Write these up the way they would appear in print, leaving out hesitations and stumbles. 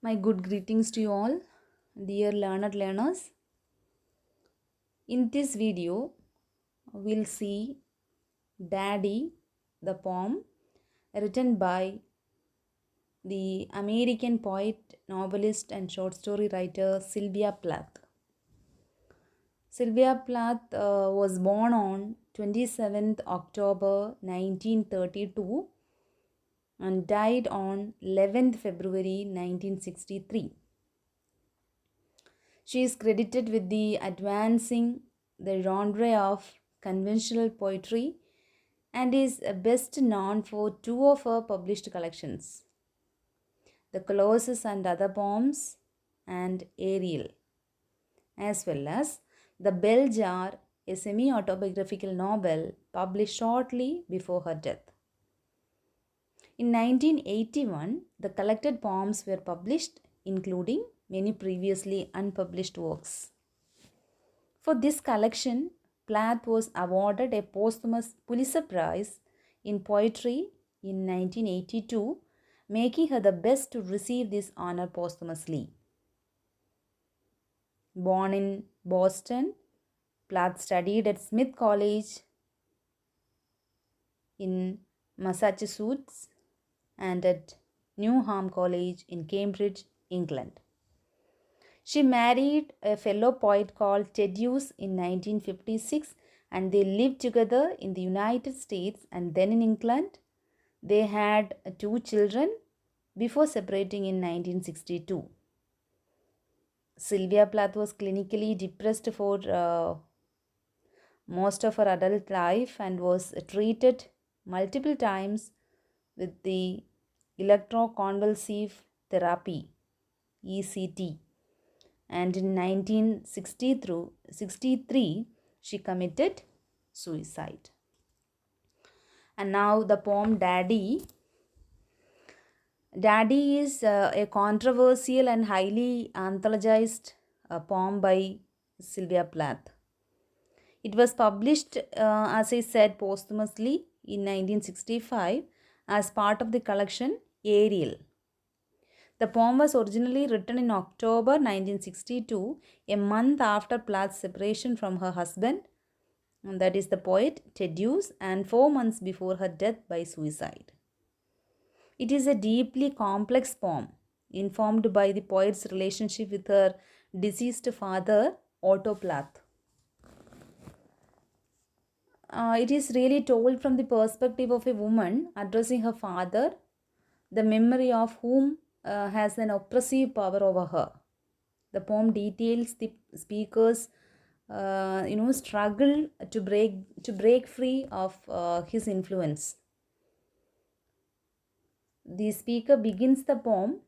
My good greetings to you all, dear learned learners. In this video, we'll see Daddy, the poem written by the American poet, novelist, and short story writer Sylvia Plath. Sylvia Plath was born on 27th October 1932 and died on 11th February 1963. She is credited with the advancing the genre of conventional poetry and is best known for two of her published collections, The Colossus and Other Poems and Ariel, as well as The Bell Jar, a semi autobiographical novel published shortly before her death. In 1981, the collected poems were published, including many previously unpublished works. For this collection, Plath was awarded a posthumous Pulitzer Prize in Poetry in 1982, making her the best to receive this honor posthumously. Born in Boston, Plath studied at Smith College in Massachusetts and at Newham College in Cambridge, England. She married a fellow poet called Thaddeus in 1956 and they lived together in the United States and then in England. They had two children before separating in 1962. Sylvia Plath was clinically depressed for most of her adult life and was treated multiple times with the electroconvulsive therapy ECT, and in 1963 she committed suicide. And now the poem Daddy. Daddy is a controversial and highly anthologized poem by Sylvia Plath. It was published, as I said, posthumously in 1965 as part of the collection Ariel. The poem was originally written in October 1962, a month after Plath's separation from her husband, and that is the poet Thaddeus, and 4 months before her death by suicide. It is a deeply complex poem, informed by the poet's relationship with her deceased father, Otto Plath. It is really told from the perspective of a woman addressing her father, the memory of whom has an oppressive power over her. The poem details the speaker's struggle to break free of his influence. The speaker begins the poem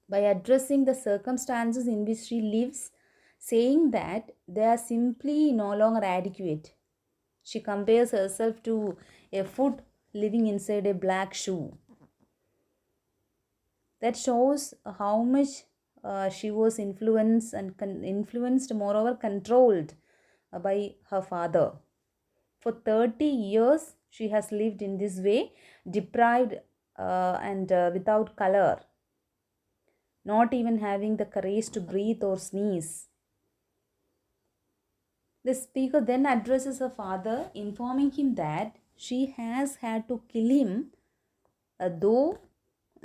by addressing the circumstances in which she lives, saying that they are simply no longer adequate. She compares herself to a foot living inside a black shoe. That shows how much she was influenced, moreover controlled by her father. For 30 years, she has lived in this way, deprived and without color, not even having the courage to breathe or sneeze. The speaker then addresses her father, informing him that she has had to kill him, though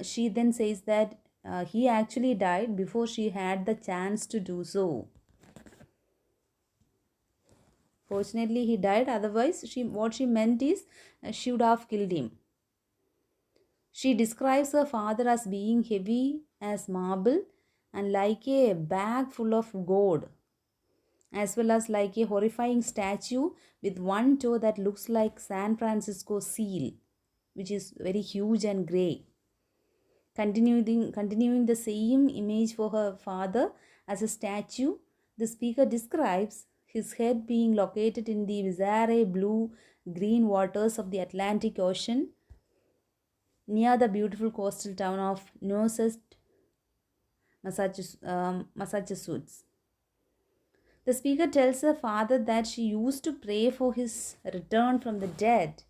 she then says that he actually died before she had the chance to do so. Fortunately, he died, otherwise, what she meant is she would have killed him. She describes her father as being heavy as marble and like a bag full of gold, as well as like a horrifying statue with one toe that looks like San Francisco seal, which is very huge and grey. Continuing the same image for her father as a statue, the speaker describes his head being located in the bizarre blue-green waters of the Atlantic Ocean near the beautiful coastal town of Nonsuch, Massachusetts. The speaker tells her father that she used to pray for his return from the dead,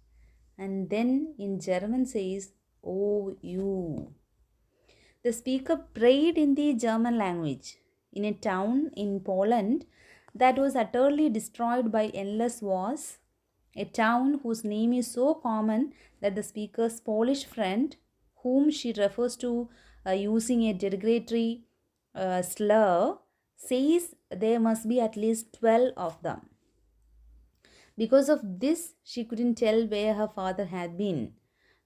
and then in German says, "Oh, you." The speaker prayed in the German language in a town in Poland that was utterly destroyed by endless wars, a town whose name is so common that the speaker's Polish friend, whom she refers to using a derogatory slur, says there must be at least 12 of them. Because of this, she couldn't tell where her father had been,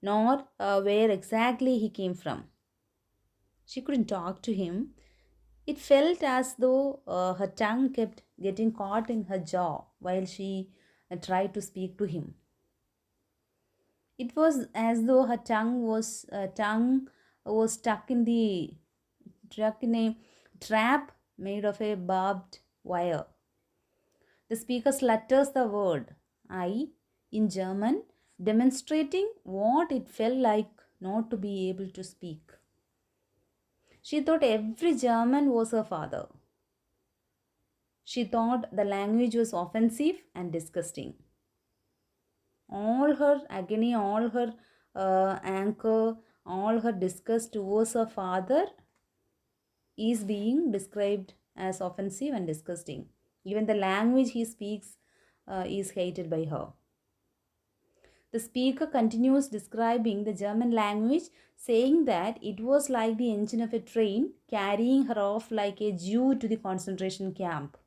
nor where exactly he came from. She couldn't talk to him. It felt as though her tongue kept getting caught in her jaw while she tried to speak to him. It was as though her tongue was stuck in a trap made of a barbed wire. The speaker slutters the word I in German, demonstrating what it felt like not to be able to speak. She thought every German was her father. She thought the language was offensive and disgusting. All her agony, all her anger, all her disgust towards her father is being described as offensive and disgusting. Even the language he speaks is hated by her. The speaker continues describing the German language, saying that it was like the engine of a train carrying her off like a Jew to the concentration camp.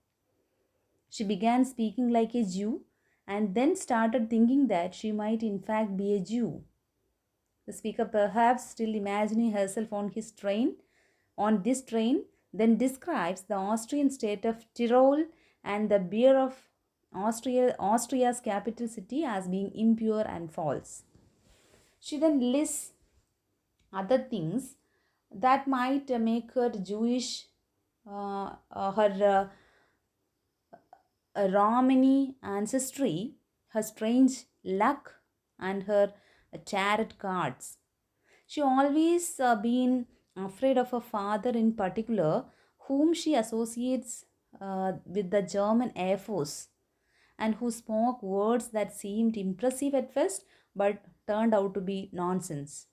She began speaking like a Jew and then started thinking that she might in fact be a Jew. The speaker, perhaps still imagining herself on this train, then describes the Austrian state of Tyrol and the beer of Austria's capital city as being impure and false. She then lists other things that might make her Jewish, her Romani ancestry, her strange luck, and her tarot cards. She always been afraid of her father in particular, whom she associates with the German Air Force and who spoke words that seemed impressive at first but turned out to be nonsense.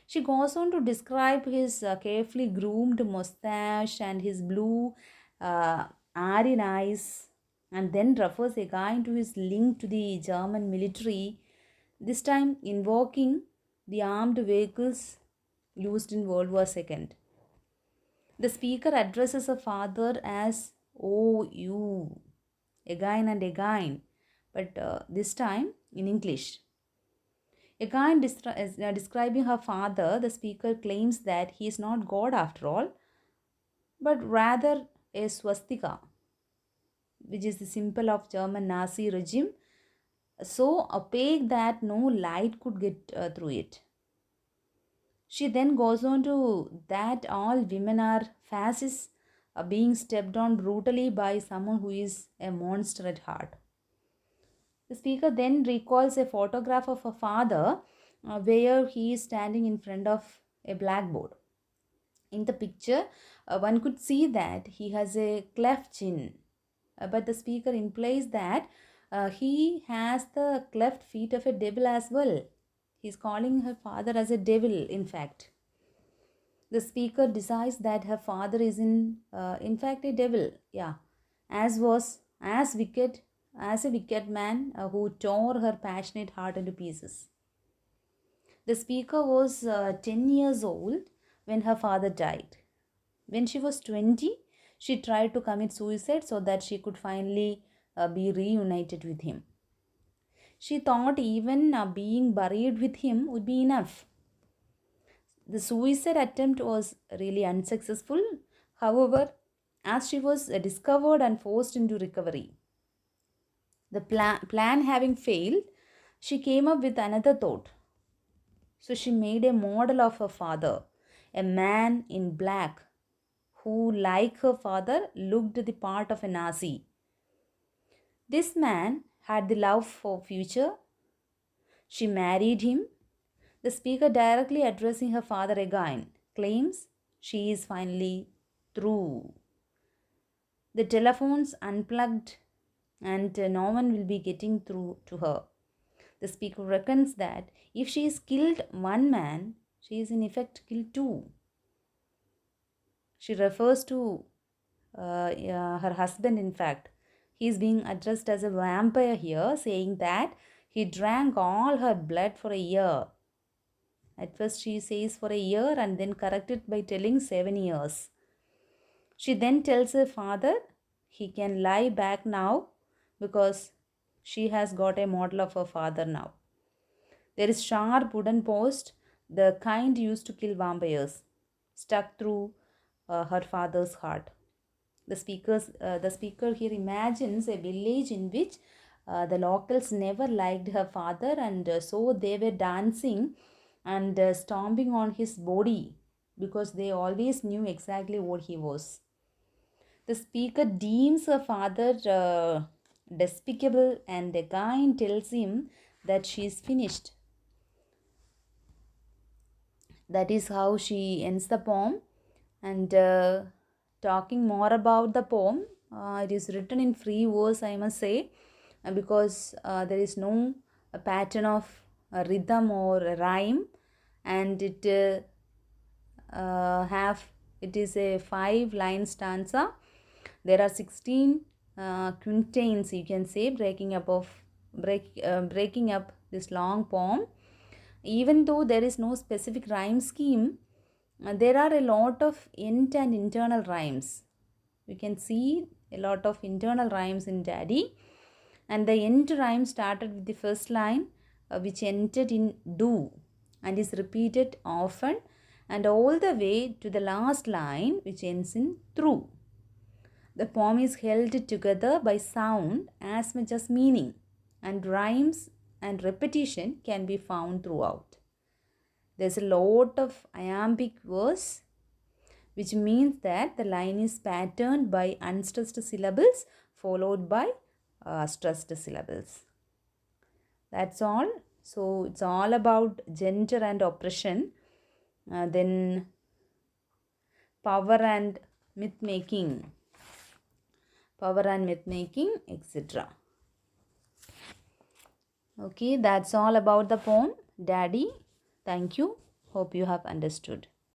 She goes on to describe his carefully groomed mustache and his blue Aryan eyes, and then refers again to his link to the German military, this time invoking the armed vehicles used in World War II. The speaker addresses her father as "Oh, you," again and again, but this time in English. Again, describing her father, the speaker claims that he is not God after all, but rather a swastika, which is the symbol of German Nazi regime, so opaque that no light could get through it. She then goes on to that all women are fascists, being stepped on brutally by someone who is a monster at heart. The speaker then recalls a photograph of her father where he is standing in front of a blackboard. In the picture, one could see that he has a cleft chin, but the speaker implies that he has the cleft feet of a devil as well. He's calling her father as a devil, in fact. The speaker decides that her father is in fact, a devil. Yeah, as wicked as a wicked man who tore her passionate heart into pieces. The speaker was 10 years old when her father died. When she was 20, she tried to commit suicide so that she could finally be reunited with him. She thought even being buried with him would be enough. The suicide attempt was really unsuccessful. However, as she was discovered and forced into recovery, the plan having failed, she came up with another thought. So she made a model of her father, a man in black who, like her father, looked the part of a Nazi. This man had the love for future. She married him. The speaker, directly addressing her father again, claims she is finally through. The telephone's unplugged and no one will be getting through to her. The speaker reckons that if she is killed one man, she is in effect killed two. She refers to her husband, in fact. He is being addressed as a vampire here, saying that he drank all her blood for a year. At first, she says for a year and then corrected by telling 7 years. She then tells her father he can lie back now because she has got a model of her father now. There is sharp wooden post, the kind used to kill vampires, stuck through her father's heart. The speaker here imagines a village in which the locals never liked her father, and so they were dancing and stomping on his body because they always knew exactly what he was. The speaker deems her father despicable, and again tells him that she is finished. That is how she ends the poem. And talking more about the poem, it is written in free verse, I must say, because there is no pattern of rhythm or rhyme, and it is a 5-line stanza. There are 16 quintains, you can say, breaking up this long poem. Even though there is no specific rhyme scheme, there are a lot of int and internal rhymes. We can see a lot of internal rhymes in Daddy. And the int rhyme started with the first line, which ended in do and is repeated often, and all the way to the last line, which ends in through. The poem is held together by sound as much as meaning, and rhymes and repetition can be found throughout. There's a lot of iambic verse, which means that the line is patterned by unstressed syllables followed by stressed syllables. That's all. So it's all about gender and oppression, then power and myth making, etc. Okay, that's all about the poem, Daddy. Thank you. Hope you have understood.